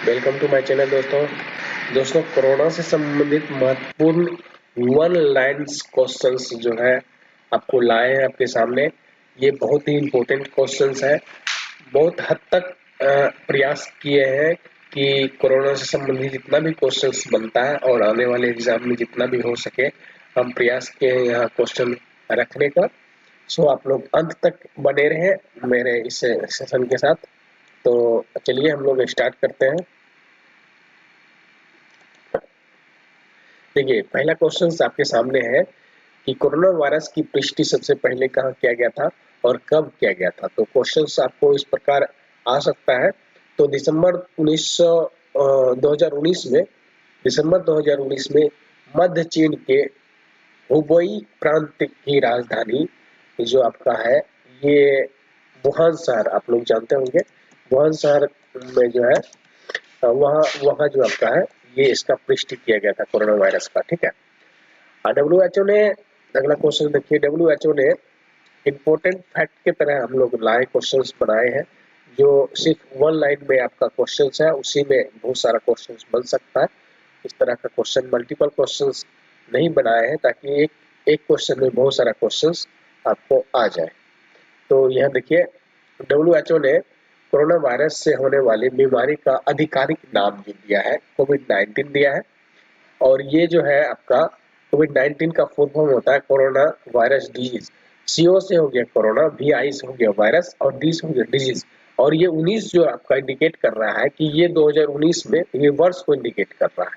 Welcome to my channel दोस्तों corona से संबंधित महत्वपूर्ण वन लाइन्स क्वेश्चंस जो है आपको लाए हैं आपके सामने। ये बहुत ही इम्पोर्टेंट क्वेश्चंस है। बहुत हद तक प्रयास किए हैं कि कोरोना से संबंधित जितना भी क्वेश्चंस बनता है और आने वाले एग्जाम में जितना भी हो सके हम प्रयास किए हैं यहाँ क्वेश्चन रखने का। सो आप लोग अंत तक बने रहे मेरे इस सेशन के साथ। तो चलिए हम लोग स्टार्ट करते हैं। देखिए पहला क्वेश्चन आपके सामने है कि कोरोना वायरस की पुष्टि सबसे पहले कहाँ किया गया था और कब किया गया था। तो क्वेश्चंस आपको इस प्रकार आ सकता है। तो दिसंबर 2019 में मध्य चीन के हुबेई प्रांत की राजधानी जो आपका है ये वुहान शहर, आप लोग जानते होंगे वुहान शहर में जो है वहाँ वहाँ जो आपका है ये इसका पुष्टि किया गया था कोरोना वायरस का। ठीक है। डब्ल्यूएचओ ने, अगला क्वेश्चन देखिए, डब्ल्यूएचओ ने इम्पोर्टेंट फैक्ट के तरह हम लोग लाए क्वेश्चंस बनाए हैं जो सिर्फ वन लाइन में आपका क्वेश्चंस है, उसी में बहुत सारा क्वेश्चंस बन सकता है। इस तरह का क्वेश्चन मल्टीपल क्वेश्चंस नहीं बनाए हैं ताकि एक क्वेश्चन में बहुत सारा क्वेश्चंस आपको आ जाए। तो यह देखिए डब्ल्यूएचओ ने कोरोना वायरस से होने वाली बीमारी का आधिकारिक नाम भी दिया है, कोविड-19 दिया है। और ये जो है आपका कोविड-19 का फुल फॉर्म होता है कोरोना वायरस डिजीज। सीओ से हो गया कोरोना, वी-आई से हो गया वायरस और डी से हो गया डिजीज। और ये 19 जो आपका इंडिकेट कर रहा है कि ये 2019 में ये वर्ष को इंडिकेट कर रहा है।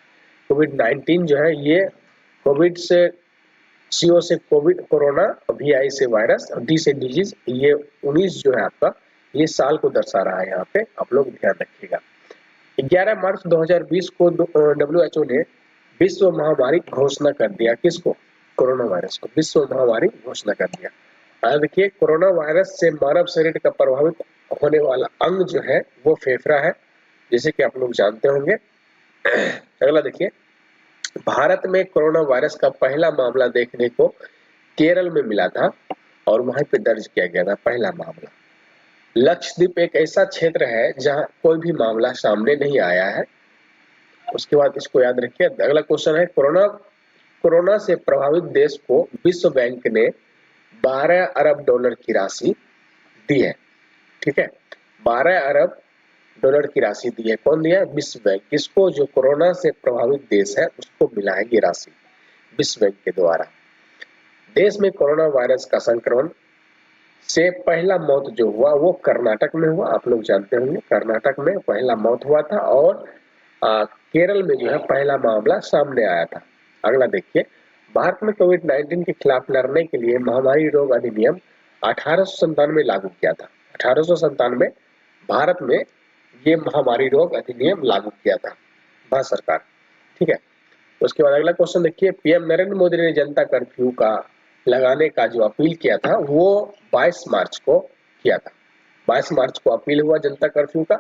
कोविड-19 जो है ये कोविड से, सीओ से कोविड कोरोना, वी-आई से वायरस और डी से डिजीज, ये 19 जो है आपका ये साल को दर्शा रहा है। यहाँ पे आप लोग ध्यान रखिएगा। 11 मार्च 2020 को डब्ल्यूएचओ ने विश्व महामारी घोषणा कर दिया। किसको? कोरोना वायरस को विश्व महामारी घोषणा कर दिया। देखिए कोरोना वायरस से मानव शरीर का प्रभावित होने वाला अंग जो है वो फेफड़ा है, जैसे कि आप लोग जानते होंगे। अगला देखिए, भारत में कोरोना वायरस का पहला मामला देखने को केरल में मिला था और वहां पे दर्ज किया गया था पहला मामला। लक्षद्वीप एक ऐसा क्षेत्र है जहां कोई भी मामला सामने नहीं आया है। उसके बाद इसको याद रखिए। अगला क्वेश्चन है, कोरोना से प्रभावित देश को विश्व बैंक ने 12 अरब डॉलर की राशि दी है। ठीक है, 12 अरब डॉलर की राशि दी है। कौन दिया है? विश्व बैंक। किसको? जो कोरोना से प्रभावित देश है उसको मिला है ये राशि विश्व बैंक के द्वारा। देश में कोरोना वायरस का संक्रमण से पहला मौत जो हुआ वो कर्नाटक में हुआ। आप लोग जानते होंगे कर्नाटक में पहला मौत हुआ था और केरल में जो है पहला मामला सामने आया था। अगला देखिए, भारत में कोविड-19 के खिलाफ लड़ने के लिए महामारी रोग अधिनियम 1897 लागू किया था। 1897 भारत में ये महामारी रोग अधिनियम लागू किया था भारत सरकार। ठीक है। उसके बाद अगला क्वेश्चन देखिए, पीएम नरेंद्र मोदी ने जनता कर्फ्यू का लगाने का जो अपील किया था वो 22 मार्च को किया था। 22 मार्च को अपील हुआ जनता कर्फ्यू का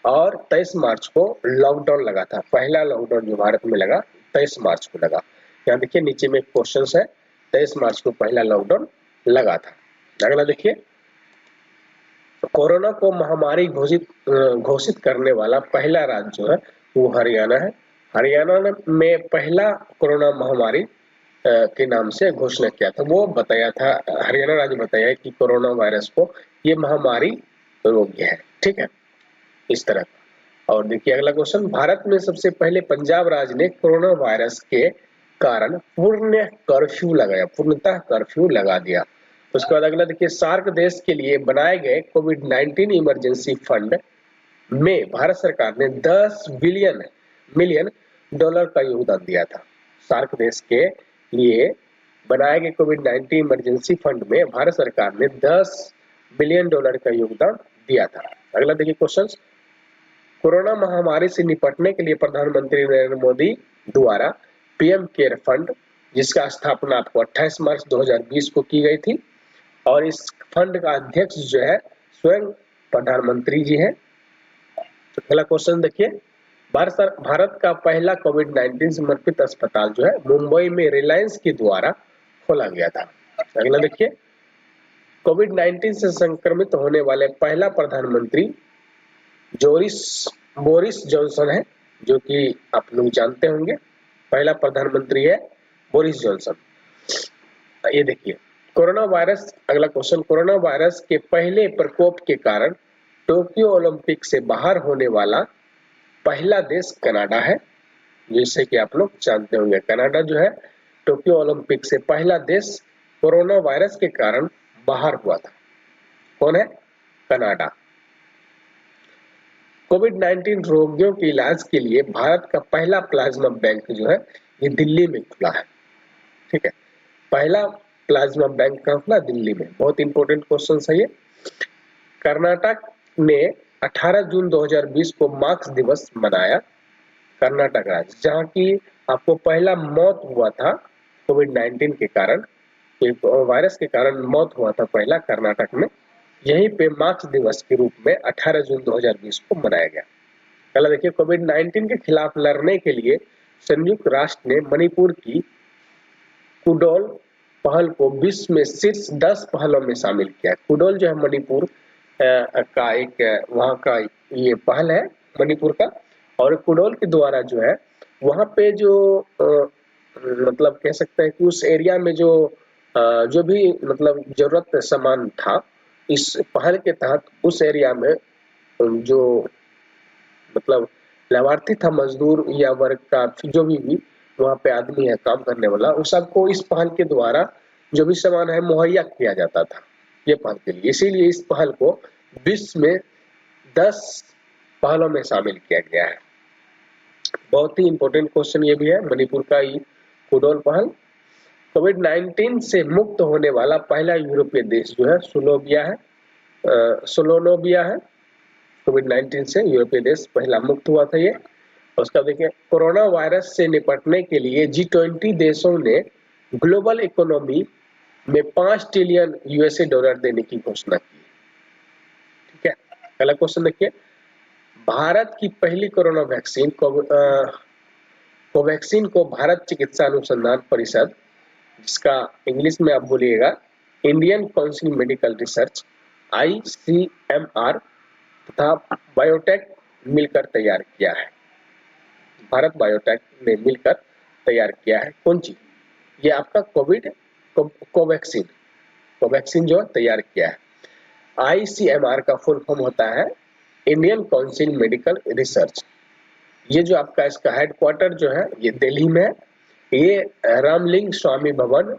और 23 मार्च को लॉकडाउन लगा था। पहला लॉकडाउन जो भारत में लगा 23 मार्च को लगा। यहाँ देखिए नीचे में क्वेश्चन है, 23 मार्च को पहला लॉकडाउन लगा था। अगला देखिए, कोरोना को महामारी घोषित करने वाला पहला राज्य जो है वो हरियाणा है। हरियाणा में पहला कोरोना महामारी के नाम से घोषणा किया था। वो बताया था, हरियाणा राज्य बताया कि कोरोना वायरस को ये महामारी रोग है। ठीक है, इस तरह। और देखिए अगला क्वेश्चन, भारत में सबसे पहले पंजाब राज्य ने कोरोना वायरस के कारण पूर्णतः कर्फ्यू लगा दिया। उसके बाद अगला देखिए, सार्क देश के लिए बनाए गए कोविड-19 इमरजेंसी फंड में भारत सरकार ने 10 मिलियन डॉलर का योगदान दिया था। सार्क देश के लिए बनाए गए कोविड-19 इमरजेंसी फंड में भारत सरकार ने 10 बिलियन डॉलर का योगदान दिया था। अगला देखिए क्वेश्चन, कोरोना महामारी से निपटने के लिए प्रधानमंत्री नरेंद्र मोदी द्वारा पीएम केयर फंड, जिसका स्थापना आपको 28 मार्च 2020 को की गई थी और इस फंड का अध्यक्ष जो है स्वयं प्रधानमंत्री जी है। अगला क्वेश्चन देखिए, भारत का पहला कोविड-19 समर्पित अस्पताल जो है मुंबई में रिलायंस के द्वारा खोला गया था। अगला देखिए, कोविड-19 से संक्रमित होने वाले पहला प्रधानमंत्री जोरिस बोरिस जॉनसन है, जो कि आप लोग जानते होंगे, पहला प्रधानमंत्री है बोरिस जॉनसन। ये देखिए कोरोना वायरस, अगला क्वेश्चन, कोरोना वायरस के पहले प्रकोप के कारण टोक्यो ओलंपिक से बाहर होने वाला पहला देश कनाडा है। जैसे कि आप लोग जानते होंगे कनाडा जो है टोक्यो ओलंपिक से पहला देश कोरोना वायरस के कारण बाहर हुआ था। कौन है? कनाडा। कोविड-19 रोगियों के इलाज के लिए भारत का पहला प्लाज्मा बैंक जो है ये दिल्ली में खुला है। ठीक है, पहला प्लाज्मा बैंक कहाँ खुला? दिल्ली में। बहुत इंपॉर्टेंट क्वेश्चन है ये। कर्नाटक ने 18 जून 2020 को मार्क्स दिवस मनाया। कर्नाटक राज्य, जहाँ की आपको पहला मौत हुआ था कोविड-19 के कारण, वायरस के कारण मौत हुआ था पहला कर्नाटक में, यहीं पे मार्क्स दिवस के रूप में 18 जून 2020 को मनाया गया। पहला देखिए, कोविड-19 के खिलाफ लड़ने के लिए संयुक्त राष्ट्र ने मणिपुर की कुडोल पहल को विश्व में शीर्ष 10 पहलों में शामिल किया। कुडोल जो है मणिपुर का एक वहाँ का ये पहल है मणिपुर का, और कुडोल के द्वारा जो है वहाँ पे जो मतलब कह सकते हैं कि उस एरिया में जो भी मतलब जरूरत सामान था, इस पहल के तहत उस एरिया में जो मतलब लाभार्थी था, मजदूर या वर्ग का जो भी वहाँ पे आदमी है काम करने वाला, उस सबको इस पहल के द्वारा जो भी सामान है मुहैया किया जाता था ये पहल के लिए। इसीलिए इस पहल को विश्व में 10 पहलों में शामिल किया गया है। बहुत ही इंपॉर्टेंट क्वेश्चन ये भी है, मणिपुर का ये कुडोल पहल। कोविड-19 से मुक्त होने वाला पहला यूरोपीय देश जो है स्लोवेनिया है। कोविड-19 से यूरोपीय देश पहला मुक्त हुआ था ये। उसका देखिए, कोरोना वायरस से निपटने के लिए G20 देशों ने ग्लोबल इकोनॉमी में 5 ट्रिलियन यूएसए डॉलर देने की घोषणा की। ठीक है, अगला क्वेश्चन देखिए, भारत की पहली कोरोना वैक्सीन कोवैक्सीन को भारत चिकित्सा अनुसंधान परिषद, जिसका इंग्लिश में आप बोलिएगा Indian council medical research ICMR तथा बायोटेक मिलकर तैयार किया है। भारत बायोटेक ने मिलकर तैयार किया है कौन सी? ये आपका कोवैक्सीन जो तैयार किया है। ICMR का फुल फॉर्म होता है इंडियन काउंसिल मेडिकल रिसर्च। ये जो आपका इसका हेडक्वार्टर जो है ये दिल्ली में है। ये रामलिंग स्वामी भवन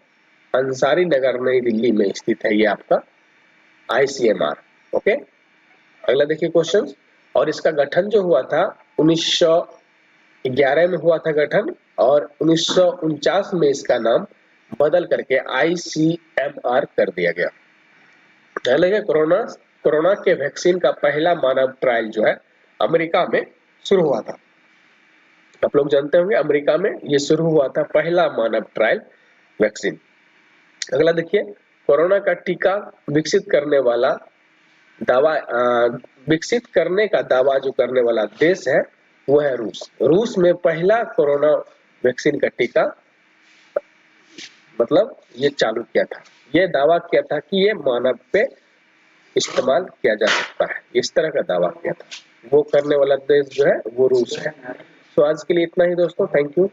अंसारी नगर नई दिल्ली में स्थित है ये आपका ICMR। ओके, अगला देखिए क्वेश्चन, और इसका गठन जो हुआ था 1911 में हुआ था गठन, और 1949 में इसका नाम बदल करके ICMR कर दिया गया। पहले कोरोना के वैक्सीन का पहला मानव ट्रायल जो है अमेरिका में शुरू हुआ था। आप लोग जानते होंगे अमेरिका में ये शुरू हुआ था पहला मानव ट्रायल वैक्सीन। अगला देखिए, कोरोना का टीका विकसित करने का दावा जो करने वाला देश है वो है रूस। रूस में पहला कोरोना वैक्सीन का टीका मतलब ये चालू किया था, ये दावा किया था कि ये मानव पे इस्तेमाल किया जा सकता है, इस तरह का दावा किया था। वो करने वाला देश जो है वो रूस है। तो आज के लिए इतना ही दोस्तों, थैंक यू।